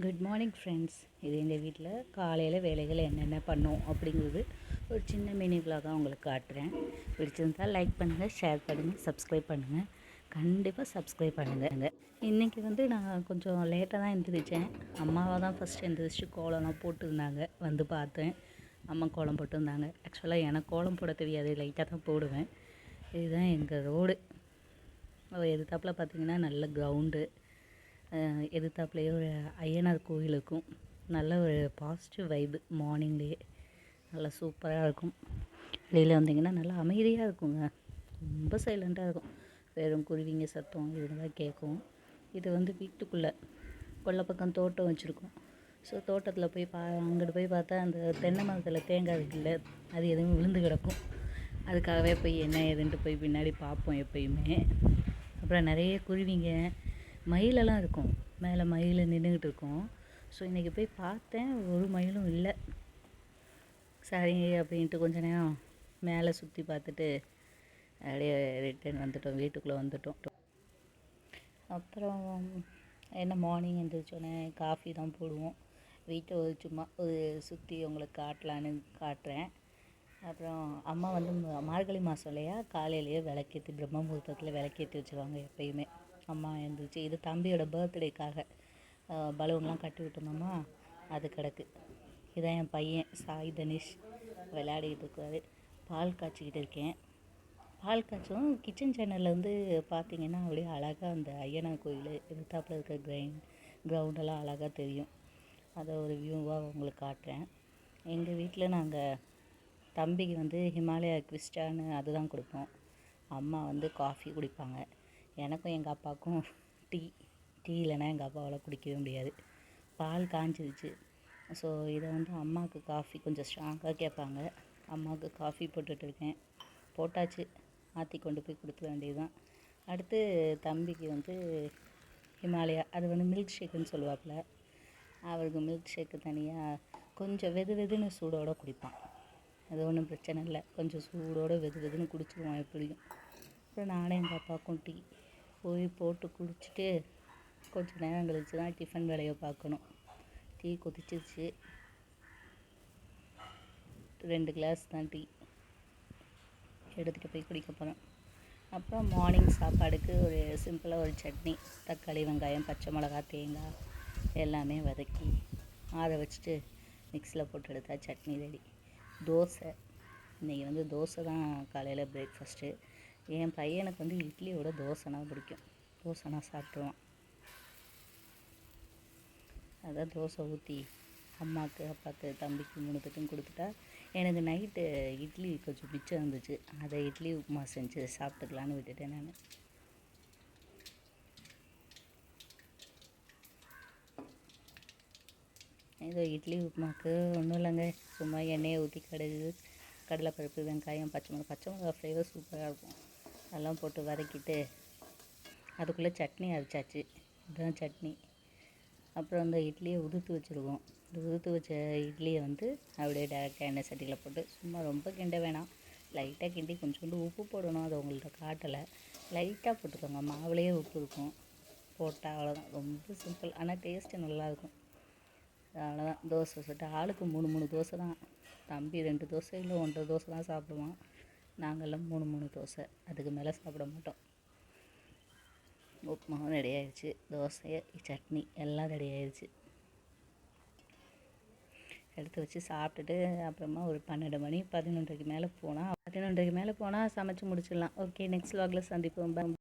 Good morning friends. இது எங்கள் வீட்டில் காலையில் வேலைகள் என்னென்ன பண்ணோம் அப்படிங்கிறது ஒரு சின்ன மினி விலாகாக உங்களுக்கு காட்டுறேன். பிடிச்சிருந்தால் லைக் பண்ணுங்கள், ஷேர் பண்ணுங்கள், சப்ஸ்கிரைப் பண்ணுங்கள். கண்டிப்பாக சப்ஸ்கிரைப் பண்ணுங்கள். இன்றைக்கி நான் கொஞ்சம் லேட்டாக தான் எழுந்திரிச்சேன். அம்மாவாக தான் ஃபஸ்ட்டு எழுந்திரிச்சு கோலம்லாம் போட்டுருந்தாங்க. வந்து பார்த்தேன், அம்மா கோலம் போட்டிருந்தாங்க. ஆக்சுவலாக எனக்கு கோலம் போட தெரியாது, லைட்டாக தான் போடுவேன். இதுதான் எங்கள் ரோடு. எதிர்த்தாப்பில் பார்த்திங்கன்னா நல்ல கிரவுண்டு, எதிர்த்தாப்புலேயே ஒரு ஐயனார் கோயில் இருக்கும். நல்ல ஒரு பாசிட்டிவ் வைப்பு மார்னிங்லேயே நல்லா சூப்பராக இருக்கும். வெளியில் வந்திங்கன்னா நல்லா அமைதியாக இருக்குங்க. ரொம்ப சைலண்ட்டாக இருக்கும். வெறும் குருவிங்க சத்தம் இதுதான் கேட்கும். இது வீட்டுக்குள்ளே கொல்லை பக்கம் தோட்டம் வச்சுருக்கோம். ஸோ தோட்டத்தில் போய் அங்கிட்டு போய் பார்த்தா அந்த தென்னை மரத்தில் தேங்காய் இருக்குல்ல, அது எதுவும் விழுந்து கிடக்கும். அதுக்காகவே போய் என்ன ஏதுன்ட்டு போய் பின்னாடி பார்ப்போம் எப்பயுமே. அப்புறம் நிறைய குருவிங்க, மயிலெல்லாம் இருக்கும். மேலே மயில் நின்றுக்கிட்டு இருக்கும். ஸோ இன்றைக்கி போய் பார்த்தேன், ஒரு மயிலும் இல்லை. சரி அப்படின்ட்டு கொஞ்ச நேரம் மேலே சுற்றி பார்த்துட்டு அப்படியே ரிட்டர்ன் வந்துட்டோம், வீட்டுக்குள்ளே வந்துட்டோம். அப்புறம் என்ன மார்னிங் எழுந்திரிச்சோன்னே காஃபி தான் போடுவோம். வீட்டை சும்மா ஒரு சுற்றி உங்களுக்கு காட்டலான்னு காட்டுறேன். அப்புறம் அம்மா மார்கழி மாதம் இல்லையா, காலையிலேயே விளக்கேற்றி பிரம்ம முகூர்த்தத்தில் விளக்கேற்றி வச்சுருவாங்க எப்பயுமே. அம்மா எழுந்திரிச்சு இது தம்பியோட பர்த்டேக்காக பலூன்லாம் கட்டி விட்டுருந்தோமா, அது கிடக்கு. இதான் என் பையன் சாய் தனிஷ் விளையாடிக்கிட்டு இருக்காரு. பால் காய்ச்சிக்கிட்டு இருக்கேன். பால் காய்ச்சும் கிச்சன் சேனலில் பார்த்திங்கன்னா அப்படியே அழகாக அந்த ஐயனார் கோயில் எதிர்த்தாப்பில் இருக்க கிரவுண்டெல்லாம் அழகாக தெரியும். அதை ஒரு வியூவாக உங்களுக்கு காட்டுறேன். எங்கள் வீட்டில் நாங்கள் தம்பிக்கு ஹிமாலயா க்விஸ்டான்னு அதுதான் கொடுப்போம். அம்மா காஃபி குடிப்பாங்க. எனக்கும் எங்கள் அப்பாவுக்கும் டீ இல்லைன்னா எங்கள் அப்பாவால் குடிக்கவே முடியாது. பால் காஞ்சிருச்சு. ஸோ இதை அம்மாவுக்கு காஃபி கொஞ்சம் ஸ்ட்ராங்காக கேட்பாங்க. அம்மாவுக்கு காஃபி போட்டுட்ருக்கேன். போட்டாச்சு, மாற்றி கொண்டு போய் கொடுத்துட வேண்டியது தான். அடுத்து தம்பிக்கு ஹிமாலயா அது மில்க் ஷேக்குன்னு சொல்லுவாப்புல. அவருக்கு மில்க் ஷேக்கு தனியாக கொஞ்சம் வெதுன்னு சூடோடு குடிப்பான். அது ஒன்றும் பிரச்சனை இல்லை. கொஞ்சம் சூடோடு வெதுன்னு குடிச்சிடுவான் எப்படியும். அப்புறம் நானே எங்கள் அப்பாவுக்கும் டீ போய் போட்டு குடிச்சிட்டு கொஞ்சம் நேரம் கழிச்சு தான் டிஃபன் வேலையை பார்க்கணும். டீ கொதிச்சிருச்சு. 2 கிளாஸ் தான் டீ எடுத்துகிட்டு போய் குடிக்க போகிறேன். அப்புறம் மார்னிங் சாப்பாடுக்கு ஒரு சிம்பிளாக ஒரு சட்னி, தக்காளி வெங்காயம் பச்சை மிளகா தேங்காய் எல்லாமே வதக்கி ஆற வச்சுட்டு மிக்ஸியில் போட்டு எடுத்தா சட்னி ரெடி. தோசை, இன்றைக்கி தோசை தான் காலையில் பிரேக்ஃபாஸ்ட்டு. என் பையனுக்கு இட்லியோட தோசைனா பிடிக்கும். தோசைனா சாப்பிட்ருவான். அதான் தோசை ஊற்றி அம்மாவுக்கு அப்பாவுக்கு தம்பிக்கு 3 பேருக்கும் கொடுத்துட்டா, எனக்கு நைட்டு இட்லி கொஞ்சம் மிச்சம் இருந்துச்சு. அதை இட்லி உப்புமா செஞ்சு சாப்பிட்டுக்கலான்னு விட்டுட்டேன் நான். ஏதோ இட்லி உப்புமாவுக்கு ஒன்றும் இல்லைங்க, சும்மா எண்ணெயை ஊற்றி கடுகு, கடலைப்பருப்பு, வெங்காயம், பச்சை மிளகா ஃப்ளேவர் சூப்பராக இருக்கும். அதெல்லாம் போட்டு வதக்கிட்டு அதுக்குள்ளே சட்னி அரைச்சாச்சு. இதுதான் சட்னி. அப்புறம் அந்த இட்லியை உதுத்து வச்சுருக்கோம். இந்த உதுத்து வச்ச இட்லியை அப்படியே டேரெக்டாக எண்ணெய் சட்டியில் போட்டு சும்மா ரொம்ப கிண்ட வேணாம், லைட்டாக கிண்டி கொஞ்சோண்டு உப்பு போடணும். அதை உங்கள்கிட்ட காட்டலை. லைட்டாக போட்டுக்கோங்க, மாவுலேயே உப்பு இருக்கும். போட்டால் அவ்வளோதான். ரொம்ப சிம்பிள், ஆனால் டேஸ்ட்டு நல்லாயிருக்கும். அவ்வளோதான். தோசை சுட்டு ஆளுக்கு 3 தோசை தான். தம்பி 2 தோசை இல்லை 1.5 தோசை தான் சாப்பிடுவான். நாங்கள்லாம் 3 தோசை, அதுக்கு மேலே சாப்பிட மாட்டோம். உப்புமாவும் ரெடி ஆயிடுச்சு, தோசை சட்னி எல்லாம் ரெடி ஆயிடுச்சு. எடுத்து வச்சு சாப்பிட்டுட்டு அப்புறமா ஒரு 12 மணி 11:30க்கு மேலே போனால் சமைச்சு முடிச்சிடலாம். ஓகே, நெக்ஸ்ட் வாக்கில் சந்திப்போம்.